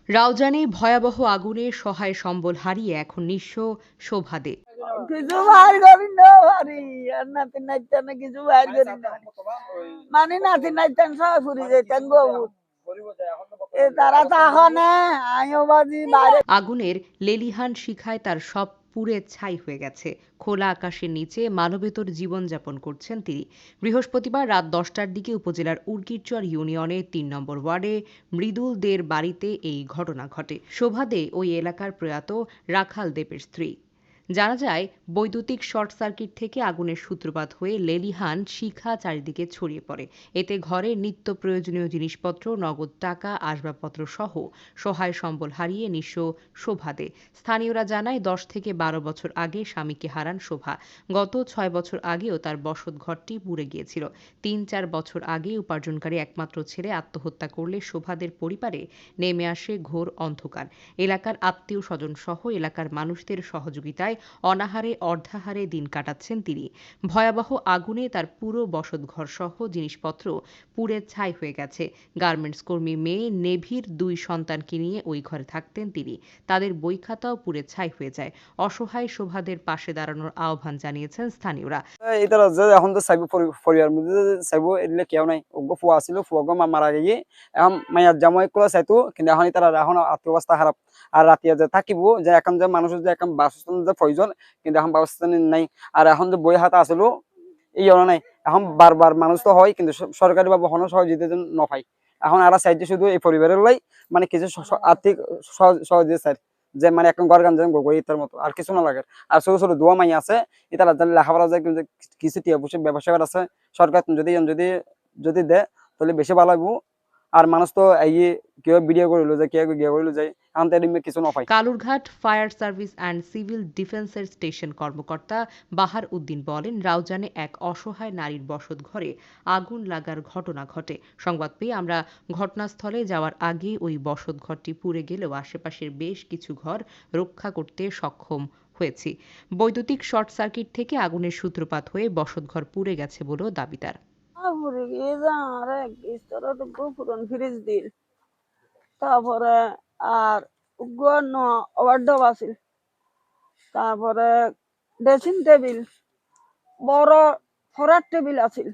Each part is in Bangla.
রাউজানে ভয়াবহ আগুনে সহায় সম্বল হারিয়ে এখন নিঃস্ব শোভা দে। কিছু বাইর করি না পারি আর নাতি নাইতানে কিছু বাইর করি না মানে নাতি নাইতান সব ফুরি যেতেন বহু এ তারা তাহনে আমিও বাজি বাইরে। আগুনের লেলিহান শিখায় তার সব পুড়ে ছাই হয়ে গেছে। খোলা আকাশের নিচে মানবেতর জীবনযাপন করছেন তিনি। বৃহস্পতিবার রাত ১০টার দিকে উপজেলার উর্কিরচর ইউনিয়নের ৩ নম্বর ওয়ার্ডে মৃদুল দের বাড়িতে এই ঘটনা ঘটে। শোভা দে ওই এলাকার প্রয়াত রাখাল দেবের স্ত্রী। জানা যায়, বৈদ্যুতিক শর্ট সার্কিট থেকে আগুনের সূত্রপাত হয়ে লেলিহান শিখা চারিদিকে ছড়িয়ে পড়ে। এতে ঘরের নিত্য প্রয়োজনীয় জিনিসপত্র, নগদ টাকা, আসবাবপত্র সহ সহায় সম্বল হারিয়ে নিঃস্ব শোভা দে। স্থানীয়রা জানায়, ১০ থেকে ১২ বছর আগে স্বামীকে হারান শোভা। গত ৬ বছর আগেও তার বসত ঘরটি পুড়ে গিয়েছিল। ৩-৪ বছর আগে উপার্জনকারী একমাত্র ছেলে আত্মহত্যা করলে শোভাদের পরিবারে নেমে আসে ঘোর অন্ধকার। এলাকার আত্মীয় স্বজন সহ এলাকার মানুষদের সহযোগিতায় অনাহারে অর্ধাহারে দিন কাটাচ্ছেন তিনি। ভয়াবহ আগুনে তার পুরো বসতঘর সহ জিনিসপত্র পুড়ে ছাই হয়ে গেছে। গার্মেন্টস কর্মী মেয়ে নেভির ২ সন্তানকে নিয়ে ওই ঘরে থাকতেন তিনি। তাদের বই খাতাও পুড়ে ছাই হয়ে যায়। অসহায় শোভাদের পাশে দাঁড়ানোর আহ্বান জানিয়েছেন স্থানীয়রা। এটা যে এখন তো চাইব পরিবার মধ্যে চাইব এলে কেউ নাই ওগো ফুয়া ছিল ফুয়াগো মারা গিয়ে এখন মাইয়ার জামাই করে চাইতো কিন্তু এখন তারা এখন আর্থিক অবস্থা খারাপ আর রাতিয়া যে থাকিব যে এখন যে মানুষের যে এখন বাসস্থান যে প্রয়োজন কিন্তু এখন বাসস্থান নাই আর এখন যে বই হাতা আসলো এই নাই এখন বারবার মানুষ তো হয় কিন্তু সরকারি বা বহন সহযোগিতা নপাই এখন আর চাইছে শুধু এই পরিবারের লাই মানে কিছু আর্থিক সহযোগিতা চাই যে মানে এখন ঘর গান ইতার মতো আর কিছু না লাগে আর ছোট ছোট দোয়া মাই আছে এটা লেখাপড়া যায় কিন্তু কিছু টিয়া বসে ব্যবসা আছে সরকার যদি যদি যদি দেয় তাহলে বেশি ভালো লাগবো আর মানুষ তো এই কেউ ভিডিও করিল যায় কেউ গিয়ে করিল যায় এখন তো কিছু না পাই। Kalurghat fire service and civil ডিফেন্সের স্টেশন কর্মকর্তা বাহার উদ্দিন বলেন, রাউজানে এক অসহায় নারীর বসত ঘরে আগুন লাগার ঘটনা ঘটে। সংবাদ পেয়ে আমরা ঘটনাস্থলে যাওয়ার আগে ওই বসত ঘরটি পুড়ে গেলেও আশেপাশের বেশ কিছু ঘর রক্ষা করতে সক্ষম হয়েছি। বৈদ্যুতিক শর্ট সার্কিট থেকে আগুনের সূত্রপাত হয়ে বসতঘর পুড়ে গেছে বলেও দাবি তার। পুরি গিয়ে যা আর এক স্তরে তো পুরন ফ্রিজ দিল তারপরে আর ওভারডোব আছিল তারপরে ড্রেসিং টেবিল বড় ফরার টেবিল আছিল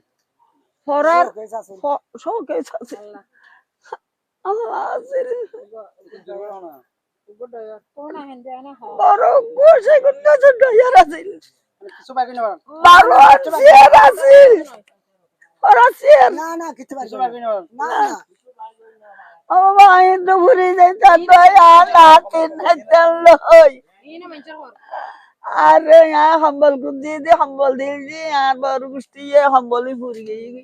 ফরার শোকেস আছিল বড় গোসে গুন্ড ছোট ইয়ার আছিল বারো চেয়ার আছিল ওরা চেয়ার না না কিছু না ও ভাই তো ঘুরে যাইতাম ভাই আর নাতিন নাইতাম লই আর সম্বল কুদি দিয়ে সম্বল দিল দিয়ে আর বড় গুষ্টি সম্বলই ফুরি গিয়ে